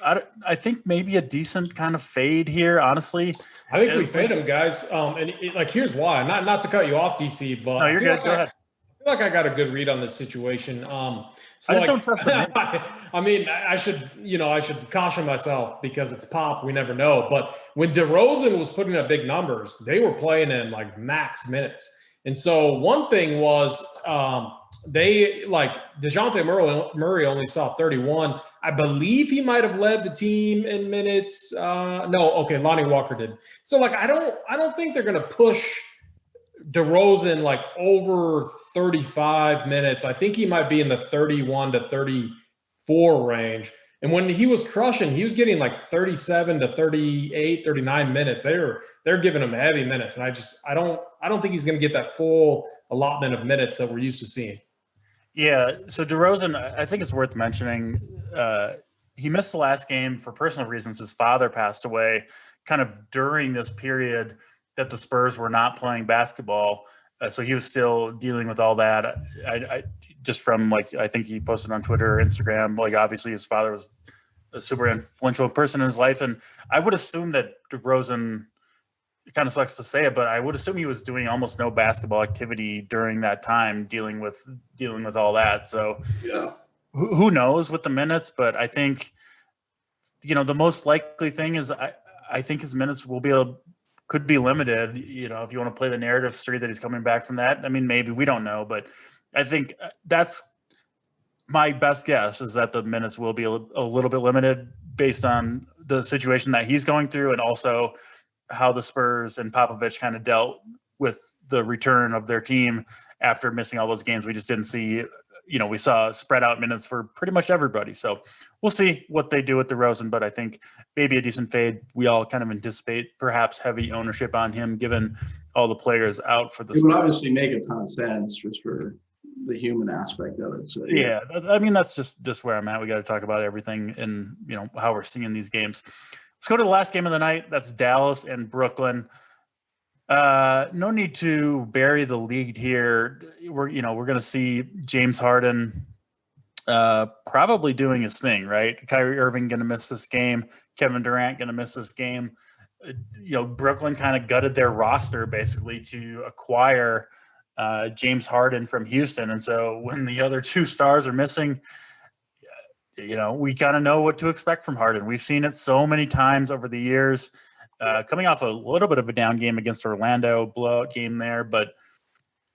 I think maybe a decent kind of fade here, honestly. I think we fade him, guys. Here's why. Not to cut you off, DC, but no, you're good. Go ahead. I feel like I got a good read on this situation. I just don't trust him. I mean, I should caution myself because it's pop. We never know. But when DeRozan was putting up big numbers, they were playing in like max minutes. And so one thing was DeJounte Murray only saw 31. I believe he might have led the team in minutes. Lonnie Walker did. So I don't think they're going to push DeRozan like over 35 minutes. I think he might be in the 31 to 34 range. And when he was crushing, he was getting like 37 to 38, 39 minutes. They're giving him heavy minutes. And I don't think he's going to get that full allotment of minutes that we're used to seeing. Yeah. So DeRozan, I think it's worth mentioning. He missed the last game for personal reasons. His father passed away kind of during this period that the Spurs were not playing basketball. So he was still dealing with all that. I just from I think he posted on Twitter or Instagram, obviously his father was a super influential person in his life. And I would assume that DeRozan, it kind of sucks to say it, but I would assume he was doing almost no basketball activity during that time, dealing with all that. So yeah, who knows with the minutes, but I think, the most likely thing is I think his minutes could be limited, if you want to play the narrative straight that he's coming back from that. I mean, maybe, we don't know, but I think that's my best guess, is that the minutes will be a little bit limited based on the situation that he's going through, and also how the Spurs and Popovich kind of dealt with the return of their team after missing all those games. We just didn't see, we saw spread out minutes for pretty much everybody. So we'll see what they do with DeRozan, but I think maybe a decent fade. We all kind of anticipate perhaps heavy ownership on him, given all the players out for the Spurs. It would obviously make a ton of sense just for the human aspect of it. So yeah, I mean, that's just where I'm at. We got to talk about everything and, how we're seeing these games. Let's go to the last game of the night. That's Dallas and Brooklyn. No need to bury the lead here. We're going to see James Harden probably doing his thing, right? Kyrie Irving going to miss this game. Kevin Durant going to miss this game. Brooklyn kind of gutted their roster basically to acquire James Harden from Houston. And so when the other two stars are missing, we kind of know what to expect from Harden. We've seen it so many times over the years. Coming off a little bit of a down game against Orlando, blowout game there, but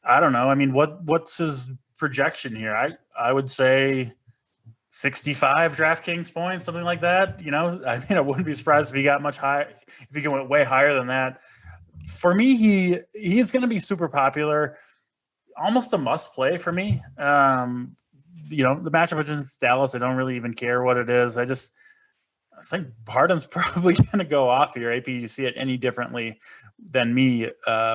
I don't know. I mean, what's his projection here? I would say 65 DraftKings points, something like that. I mean, I wouldn't be surprised if he got much higher, if he went way higher than that. For me, he is going to be super popular, almost a must play for me. The matchup against Dallas, I don't really even care what it is. I think Harden's probably going to go off here. AP, you see it any differently than me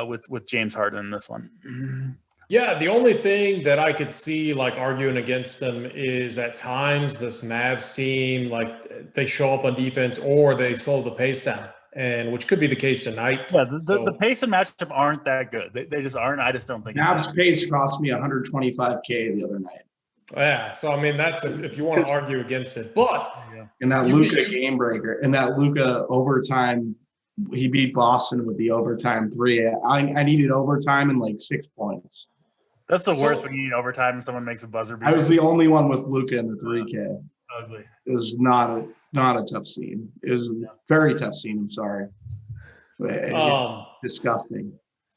with James Harden in this one? Yeah, the only thing that I could see arguing against them is at times this Mavs team, they show up on defense or they slow the pace down, and which could be the case tonight. Yeah, the pace and matchup aren't that good. They just aren't. I just don't think Mavs pace cost me $125K the other night. Yeah, so I mean that's if you want to argue against it, but in that Luka game breaker, in that Luka overtime, he beat Boston with the overtime three. I needed overtime and 6 points. That's the worst when you need overtime and someone makes a buzzer beater. I was the only one with Luka in the 3K. Ugly. It was not a tough scene. It was a very tough scene. I'm sorry. Disgusting.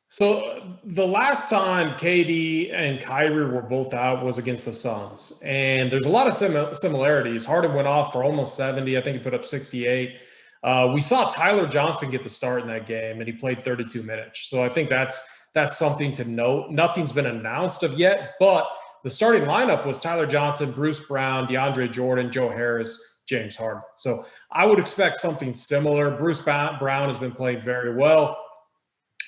So the last time KD and Kyrie were both out was against the Suns. And there's a lot of similarities. Harden went off for almost 70. I think he put up 68. We saw Tyler Johnson get the start in that game, and he played 32 minutes. So I think that's something to note. Nothing's been announced of yet, but the starting lineup was Tyler Johnson, Bruce Brown, DeAndre Jordan, Joe Harris, James Harden. So I would expect something similar. Bruce Brown has been playing very well.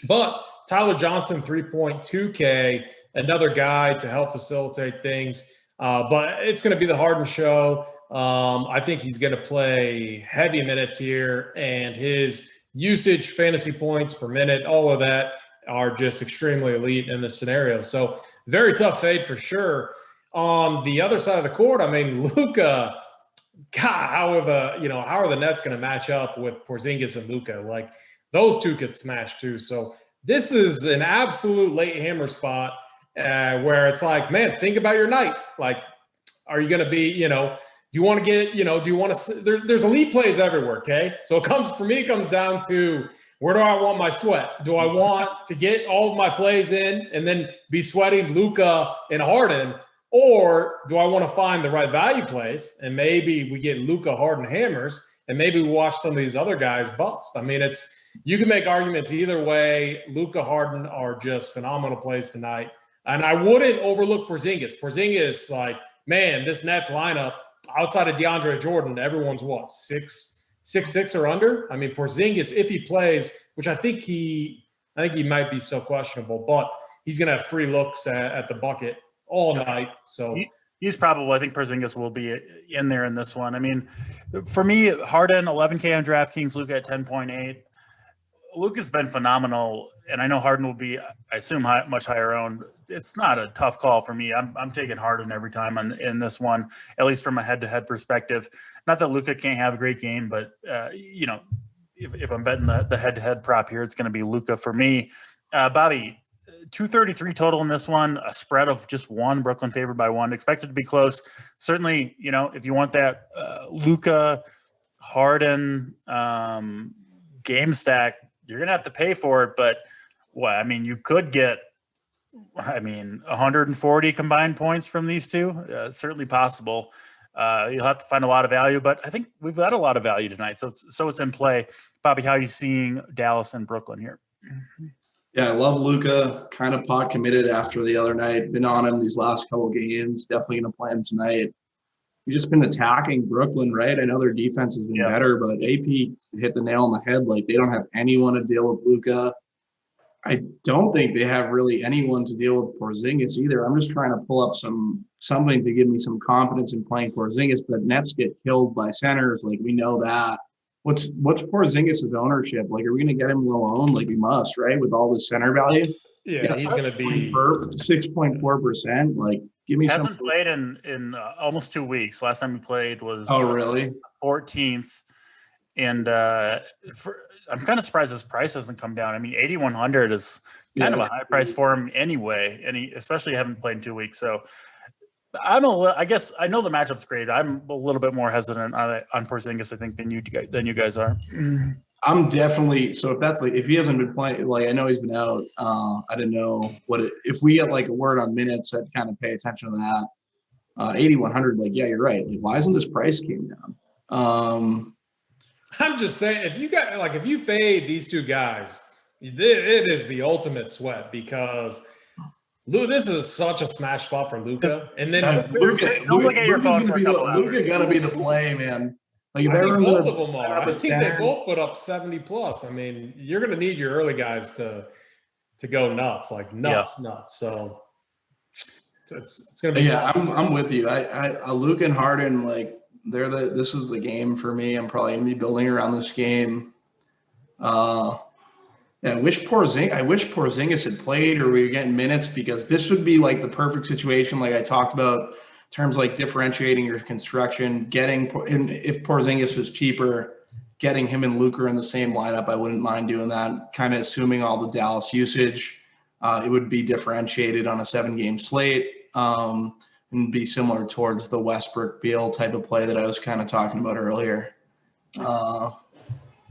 But Tyler Johnson, 3.2K, another guy to help facilitate things. But it's going to be the Harden show. I think he's going to play heavy minutes here, and his usage, fantasy points per minute, all of that are just extremely elite in this scenario. So very tough fade for sure. On the other side of the court, I mean, Luka, God, how are the Nets going to match up with Porzingis and Luka? Like those two could smash too. So this is an absolute late hammer spot where it's like, man, think about your night. Like, are you going to be, do you want to get, do you want to, there's elite plays everywhere. Okay. So it comes down to, where do I want my sweat? Do I want to get all of my plays in and then be sweating Luka and Harden? Or do I want to find the right value plays? And maybe we get Luka, Harden, hammers, and maybe we watch some of these other guys bust. I mean, you can make arguments either way. Luka, Harden are just phenomenal plays tonight. And I wouldn't overlook Porzingis. Porzingis, like, man, this Nets lineup, outside of DeAndre Jordan, everyone's what, 6'6" or under? I mean, Porzingis, if he plays, which I think he might be so questionable, but he's going to have free looks at the bucket all night. So he's probable. I think Porzingis will be in there in this one. I mean, for me, Harden, 11K on DraftKings, Luka at 10.8. Luka's been phenomenal, and I know Harden will be, I assume, much higher owned. It's not a tough call for me. I'm taking Harden every time in this one, at least from a head-to-head perspective. Not that Luka can't have a great game, but if I'm betting the head-to-head prop here, it's going to be Luka for me. Bobby, 233 total in this one, a spread of just one, Brooklyn favored by one, expected to be close. Certainly, if you want that Luka, Harden game stack, you're going to have to pay for it. But, you could get, 140 combined points from these two. Certainly possible. You'll have to find a lot of value, but I think we've got a lot of value tonight. So it's in play. Bobby, how are you seeing Dallas and Brooklyn here? Yeah, I love Luka. Kind of pot committed after the other night. Been on him these last couple games. Definitely going to play him tonight. We've just been attacking Brooklyn, right? I know their defense has been better, but AP hit the nail on the head. Like, they don't have anyone to deal with Luka. I don't think they have really anyone to deal with Porzingis either. I'm just trying to pull up something to give me some confidence in playing Porzingis, but Nets get killed by centers. Like, we know that. What's Porzingis' ownership? Like, are we going to get him alone? Like, we must, right? With all this center value. Yeah, he's going to be 6.4%. Like, give me hasn't played in almost 2 weeks. Last time he played was really 14th, and I'm kind of surprised his price hasn't come down. I mean, 8,100 is kind of a high price for him anyway, and he especially haven't played in 2 weeks. So I guess I know the matchup's great. I'm a little bit more hesitant on Porzingis, I think, than you guys are. I'm definitely, so if he hasn't been playing, like, I know he's been out. I didn't know if we get like a word on minutes, I'd kind of pay attention to that. 8,100, like, yeah, you're right. Like, why isn't this price came down? I'm just saying, if you fade these two guys, it is the ultimate sweat, because this is such a smash spot for Luka. And then Luka, don't look at your phone for a couple hours. Luka gotta be the play, man. Like, I think both of them are. I think they both put up 70 plus. I mean, you're going to need your early guys to go nuts, like nuts. So it's going to be. Yeah, I'm with you. I Luka and Harden, like, this is the game for me. I'm probably going to be building around this game. I wish Porzingis had played, or we were getting minutes, because this would be like the perfect situation, like I talked about, in terms of like differentiating your construction, if Porzingis was cheaper, getting him and Luka in the same lineup. I wouldn't mind doing that, kind of assuming all the Dallas usage. It would be differentiated on a 7-game slate, and be similar towards the Westbrook Beal type of play that I was kind of talking about earlier. I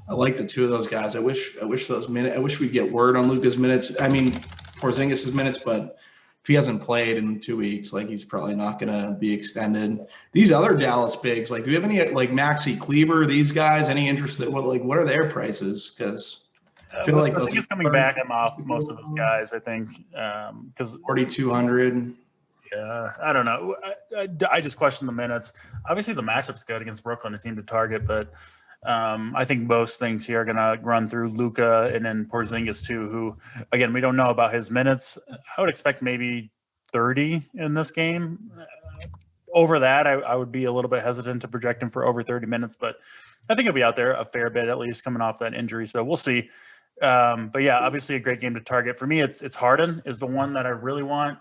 like the two of those guys. I wish those minutes. I wish we'd get word on Luka's minutes. I mean, Porzingis' minutes, but if he hasn't played in 2 weeks, like, he's probably not going to be extended. These other Dallas bigs, like, do we have any, like, Maxi Kleber, these guys, any interest that what are their prices? Because I feel like he's coming back. I'm off most of those guys, I think, because 4,200. Yeah, I don't know. I just question the minutes. Obviously, the matchup's good against Brooklyn, a team to target, but I think most things here are going to run through Luka and then Porzingis too, who, again, we don't know about his minutes. I would expect maybe 30 in this game. Over that, I would be a little bit hesitant to project him for over 30 minutes, but I think he'll be out there a fair bit, at least coming off that injury. So we'll see. But yeah, obviously a great game to target. For me, it's Harden is the one that I really want.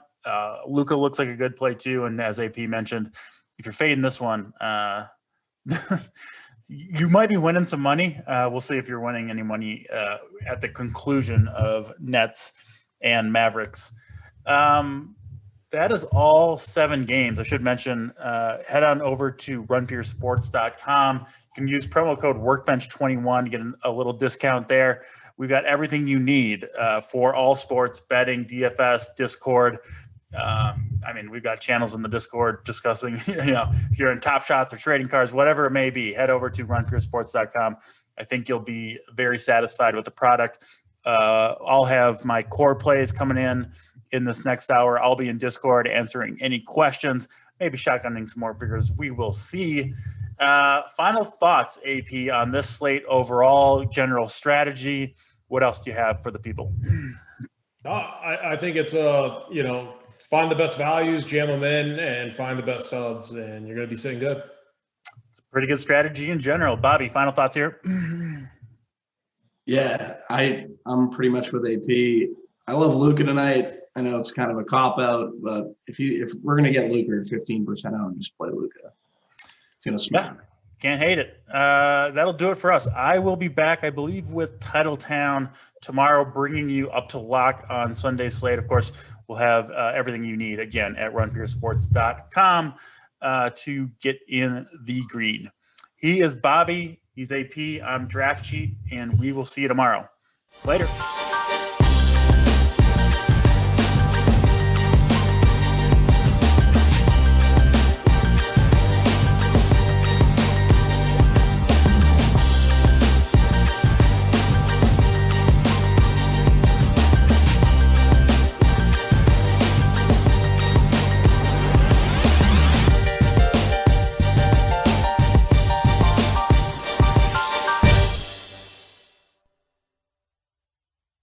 Luka looks like a good play too. And as AP mentioned, if you're fading this one, You might be winning some money. We'll see if you're winning any money at the conclusion of Nets and Mavericks. That is all 7 games. I should mention, head on over to runpeersports.com. You can use promo code Workbench21 to get a little discount there. We've got everything you need for all sports, betting, DFS, Discord. We've got channels in the Discord discussing, if you're in Top Shots or trading cards, whatever it may be, head over to runpeersports.com. I think you'll be very satisfied with the product. I'll have my core plays coming in this next hour. I'll be in Discord answering any questions, maybe shotgunning some more because we will see. Final thoughts, AP, on this slate overall, general strategy. What else do you have for the people? I think it's find the best values, jam them in, and find the best studs, and you're going to be sitting good. It's a pretty good strategy in general. Bobby, final thoughts here? Yeah, I'm pretty much with AP. I love Luka tonight. I know it's kind of a cop-out, but if we're going to get Luka 15% out, just play Luka. It's going to smash. Yeah, can't hate it. That'll do it for us. I will be back, I believe, with Titletown tomorrow, bringing you up to lock on Sunday's slate. Of course, we'll have everything you need, again, at runpeersports.com to get in the green. He is Bobby. He's AP. I'm Draftcheat, and we will see you tomorrow. Later.